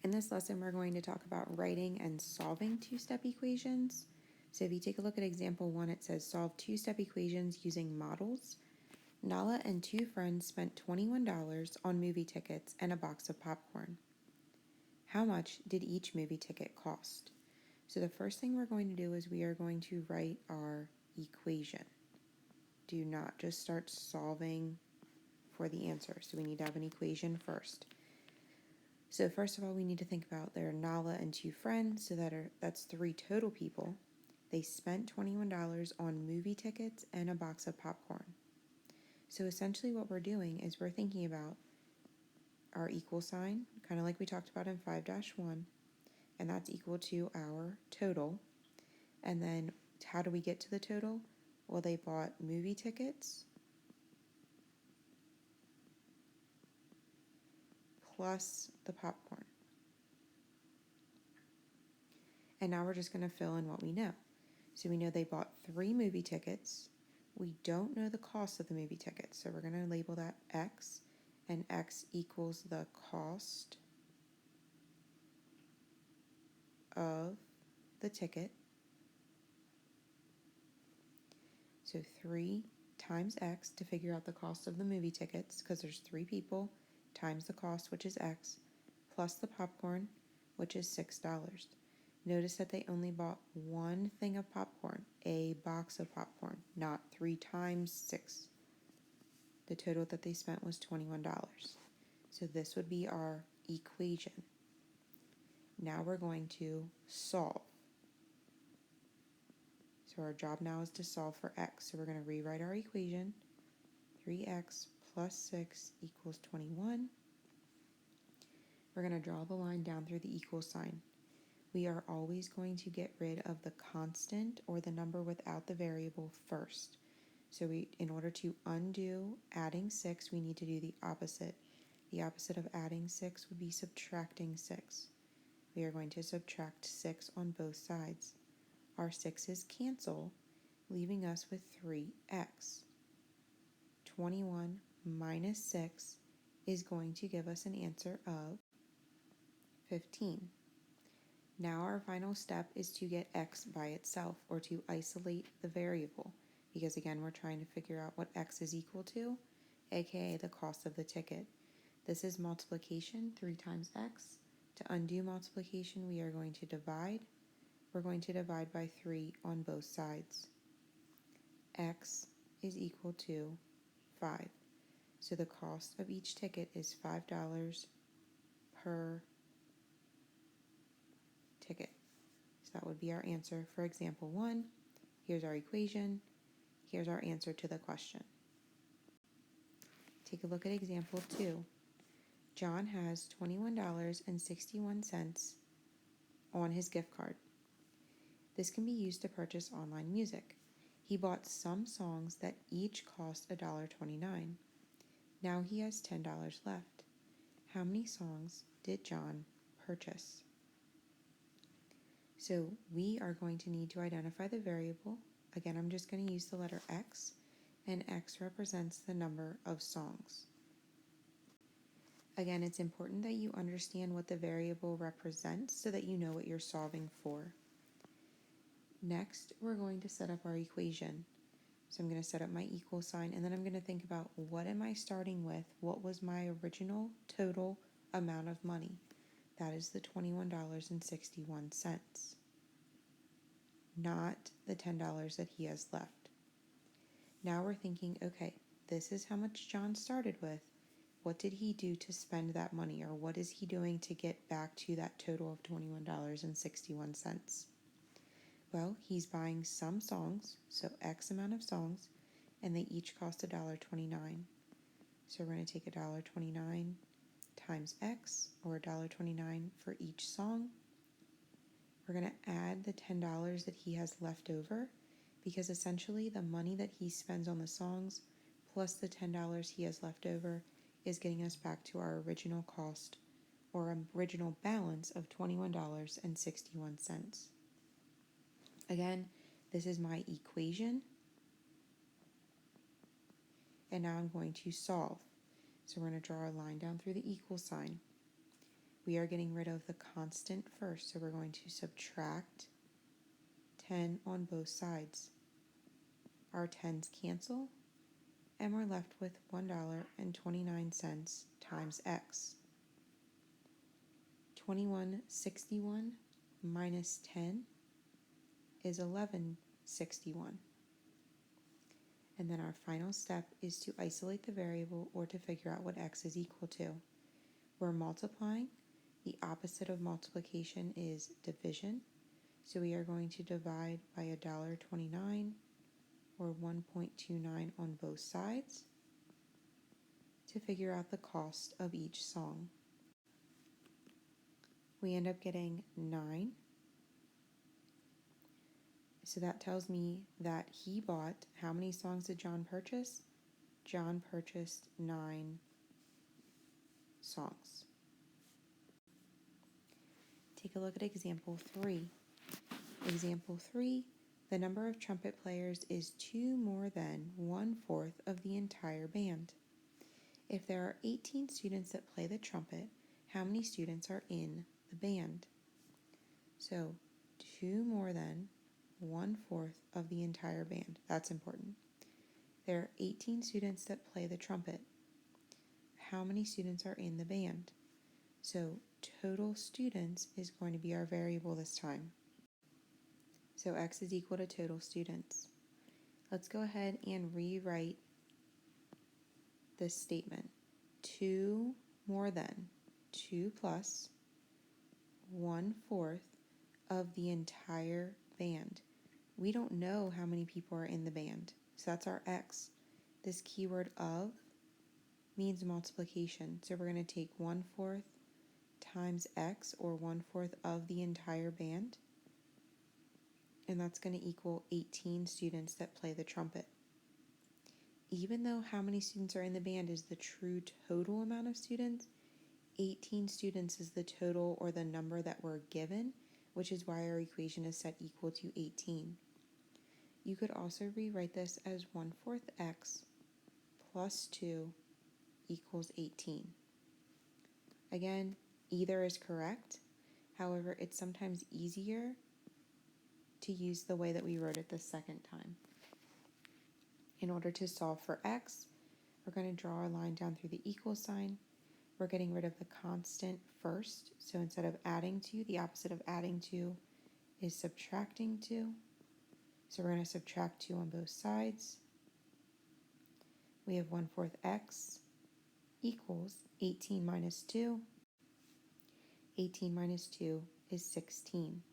In this lesson, we're going to talk about writing and solving two-step equations. So if you take a look at example 1, it says solve two-step equations using models. Nala and two friends spent $21 on movie tickets and a box of popcorn. How much did each movie ticket cost? So the first thing we're going to do is we are going to write our equation. Do not just start solving for the answer. So we need to have an equation first. So first of all, we need to think about there are Nala and two friends, so that's 3 total people. They spent $21 on movie tickets and a box of popcorn. So essentially what we're doing is we're thinking about our equal sign, kind of like we talked about in 5-1, and that's equal to our total. And then how do we get to the total? Well, they bought movie tickets plus the popcorn. And now we're just going to fill in what we know. So we know they bought 3 movie tickets. We don't know the cost of the movie tickets, so we're going to label that X, and X equals the cost of the ticket. So 3 times X to figure out the cost of the movie tickets, because there's 3 people, times the cost, which is X, plus the popcorn, which is $6. Notice that they only bought one thing of popcorn, a box of popcorn, not 3 times 6. The total that they spent was $21. So this would be our equation. Now we're going to solve. So our job now is to solve for X. So we're going to rewrite our equation. 3X plus 6 equals 21. We're going to draw the line down through the equal sign. We are always going to get rid of the constant or the number without the variable first. So in order to undo adding 6, we need to do the opposite. The opposite of adding 6 would be subtracting 6. We are going to subtract 6 on both sides. Our 6's cancel, leaving us with 3x. 21 minus 6 is going to give us an answer of 15. Now our final step is to get x by itself, or to isolate the variable, because again we're trying to figure out what x is equal to, aka the cost of the ticket. This is multiplication, 3 times x. To undo multiplication, we are going to divide. We're going to divide by 3 on both sides. X is equal to 5. So the cost of each ticket is $5 per ticket. So that would be our answer for example 1. Here's our equation. Here's our answer to the question. Take a look at example 2. John has $21.61 on his gift card. This can be used to purchase online music. He bought some songs that each cost $1.29. Now he has $10 left. How many songs did John purchase? So we are going to need to identify the variable. Again, I'm just going to use the letter X, and X represents the number of songs. Again, it's important that you understand what the variable represents so that you know what you're solving for. Next, we're going to set up our equation. So I'm going to set up my equal sign, and then I'm going to think about what am I starting with? What was my original total amount of money? That is the $21.61, not the $10 that he has left. Now we're thinking, okay, this is how much John started with. What did he do to spend that money, or what is he doing to get back to that total of $21.61? Well, he's buying some songs, so X amount of songs, and they each cost $1.29. So we're going to take $1.29 times X, or $1.29 for each song. We're going to add the $10 that he has left over, because essentially the money that he spends on the songs plus the $10 he has left over is getting us back to our original cost, or original balance of $21.61. Again, this is my equation, and now I'm going to solve. So we're going to draw a line down through the equal sign. we are getting rid of the constant first, so we're going to subtract 10 on both sides. Our 10s cancel, and we're left with $1.29 times x. 2161 minus 10 is 1161. And then our final step is to isolate the variable or to figure out what x is equal to. We're multiplying. The opposite of multiplication is division. So we are going to divide by $1.29 or 1.29 on both sides to figure out the cost of each song. We end up getting 9. So that tells me that he bought, how many songs did John purchase? John purchased 9 songs. Take a look at example 3. Example 3, the number of trumpet players is 2 more than 1/4 of the entire band. If there are 18 students that play the trumpet, how many students are in the band? So 2 more than 1/4 of the entire band. That's important. There are 18 students that play the trumpet. How many students are in the band? So total students is going to be our variable this time. So x is equal to total students. Let's go ahead and rewrite this statement. 2 more than, 2 plus 1/4 of the entire band. We don't know how many people are in the band, so that's our x. This keyword of means multiplication, so we're going to take 1/4 times x, or 1/4 of the entire band, and that's going to equal 18 students that play the trumpet. Even though how many students are in the band is the true total amount of students, 18 students is the total, or the number that we're given, which is why our equation is set equal to 18. You could also rewrite this as 1/4 x plus 2 equals 18. Again, either is correct. However, it's sometimes easier to use the way that we wrote it the second time. In order to solve for x, we're going to draw a line down through the equal sign. We're getting rid of the constant first. So instead of adding 2, the opposite of adding 2 is subtracting 2. So we're going to subtract 2 on both sides. We have 1/4 x equals 18 minus 2. 18 minus 2 is 16.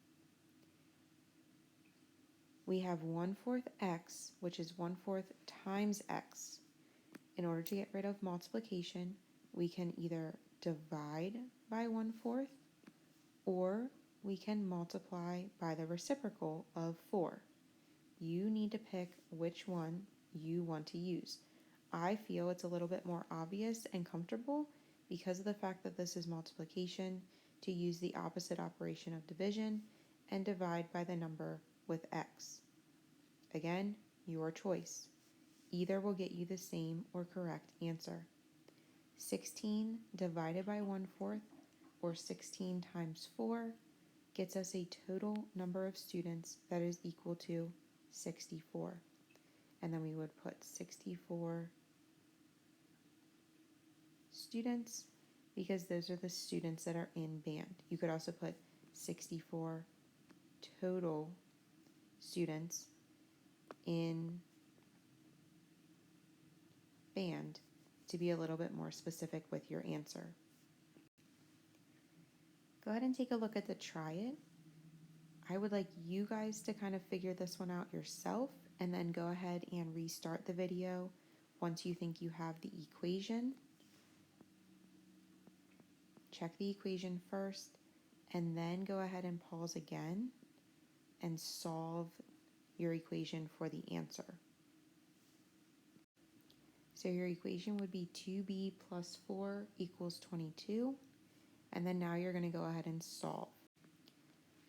We have 1/4 x, which is 1/4 times x. In order to get rid of multiplication, we can either divide by 1/4 or we can multiply by the reciprocal of 4. You need to pick which one you want to use. I feel it's a little bit more obvious and comfortable because of the fact that this is multiplication to use the opposite operation of division and divide by the number with x. Again, your choice. Either will get you the same or correct answer. 16 divided by 1/4, or 16 times 4, gets us a total number of students that is equal to 64. And then we would put 64 students because those are the students that are in band. You could also put 64 total students in band to be a little bit more specific with your answer. Go ahead and take a look at the try it. I would like you guys to kind of figure this one out yourself and then go ahead and restart the video once you think you have the equation. Check the equation first and then go ahead and pause again and solve your equation for the answer. So your equation would be 2b plus 4 equals 22. And then now you're going to go ahead and solve.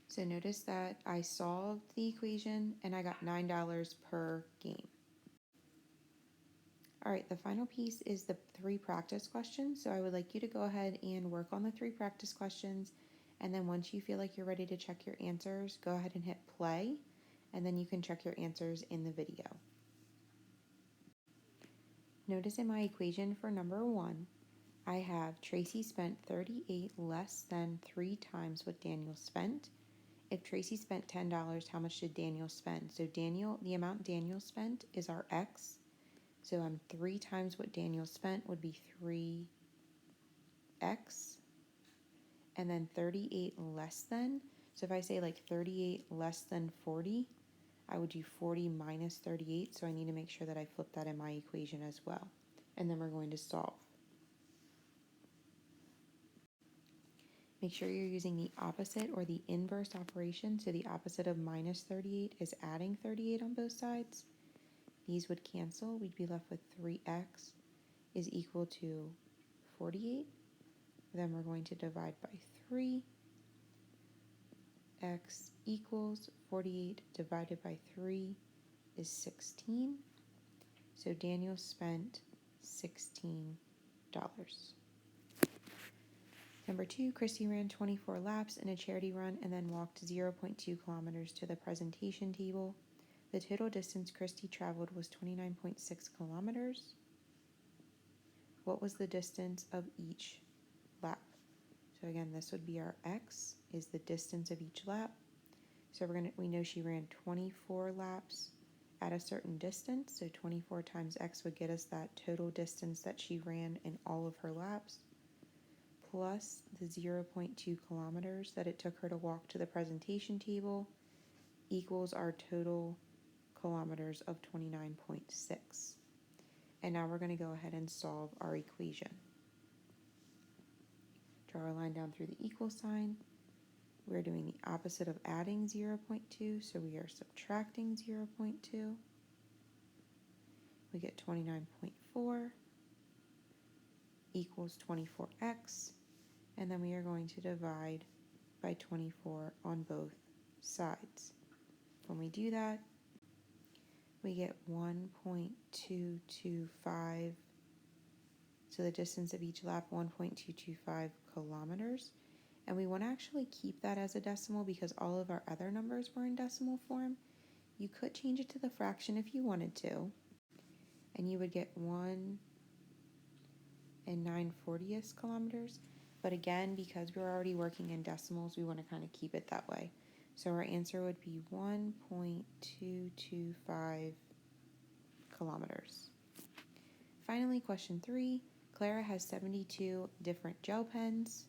So notice that I solved the equation and I got $9 per game. All right, the final piece is the 3 practice questions. So I would like you to go ahead and work on the 3 practice questions. And then once you feel like you're ready to check your answers, go ahead and hit play. And then you can check your answers in the video. Notice in my equation for number 1, I have Tracy spent 38 less than 3 times what Daniel spent. If Tracy spent $10, how much did Daniel spend? So the amount Daniel spent is our x. So 3 times what Daniel spent would be 3x. And then 38 less than. So if I say like 38 less than 40, I would do 40 minus 38. So I need to make sure that I flip that in my equation as well. And then we're going to solve. Make sure you're using the opposite or the inverse operation. So the opposite of minus 38 is adding 38 on both sides. These would cancel. We'd be left with 3x is equal to 48. Then we're going to divide by 3. X equals 48 divided by 3 is 16. So Daniel spent $16. Number 2, Christy ran 24 laps in a charity run and then walked 0.2 kilometers to the presentation table. The total distance Christy traveled was 29.6 kilometers. What was the distance of each lap? So again, this would be our x, is the distance of each lap. So we know she ran 24 laps at a certain distance. So 24 times x would get us that total distance that she ran in all of her laps, plus the 0.2 kilometers that it took her to walk to the presentation table, equals our total kilometers of 29.6. And now we're going to go ahead and solve our equation. Draw a line down through the equal sign. We're doing the opposite of adding 0.2, so we are subtracting 0.2. We get 29.4 equals 24x, and then we are going to divide by 24 on both sides. When we do that, we get 1.225, so the distance of each lap, 1.225 kilometers. And we want to actually keep that as a decimal because all of our other numbers were in decimal form. You could change it to the fraction if you wanted to, and you would get 1 9/40 kilometers. But again, because we're already working in decimals, we want to kind of keep it that way. So our answer would be 1.225 kilometers. Finally, question 3. Clara has 72 different gel pens.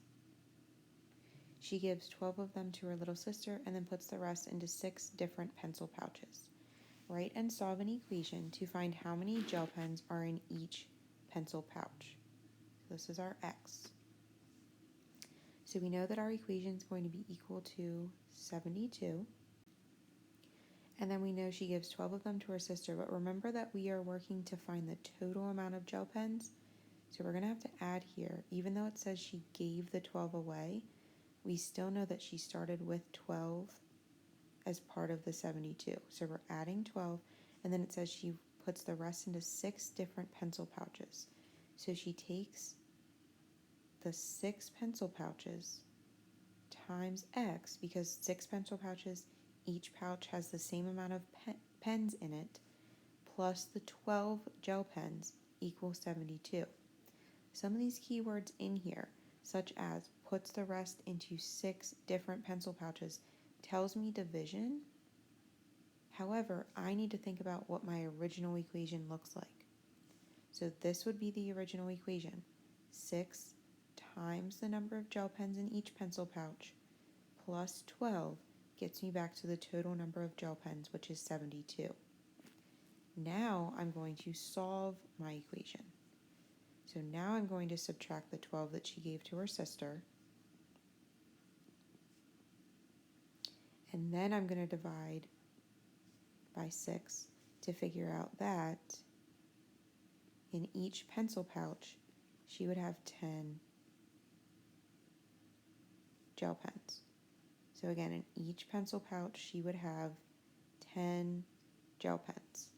She gives 12 of them to her little sister and then puts the rest into 6 different pencil pouches. Write and solve an equation to find how many gel pens are in each pencil pouch. So this is our x. So we know that our equation is going to be equal to 72. And then we know she gives 12 of them to her sister, but remember that we are working to find the total amount of gel pens. So we're going to have to add here, even though it says she gave the 12 away, we still know that she started with 12 as part of the 72. So we're adding 12, and then it says she puts the rest into 6 different pencil pouches. So she takes the 6 pencil pouches times x, because 6 pencil pouches, each pouch has the same amount of pens in it, plus the 12 gel pens equals 72. Some of these keywords in here, such as puts the rest into 6 different pencil pouches, tells me division. However, I need to think about what my original equation looks like. So this would be the original equation. 6 times the number of gel pens in each pencil pouch plus 12 gets me back to the total number of gel pens, which is 72. Now I'm going to solve my equation. So now I'm going to subtract the 12 that she gave to her sister. And then I'm going to divide by 6 to figure out that in each pencil pouch, she would have 10 gel pens. So again, in each pencil pouch, she would have 10 gel pens.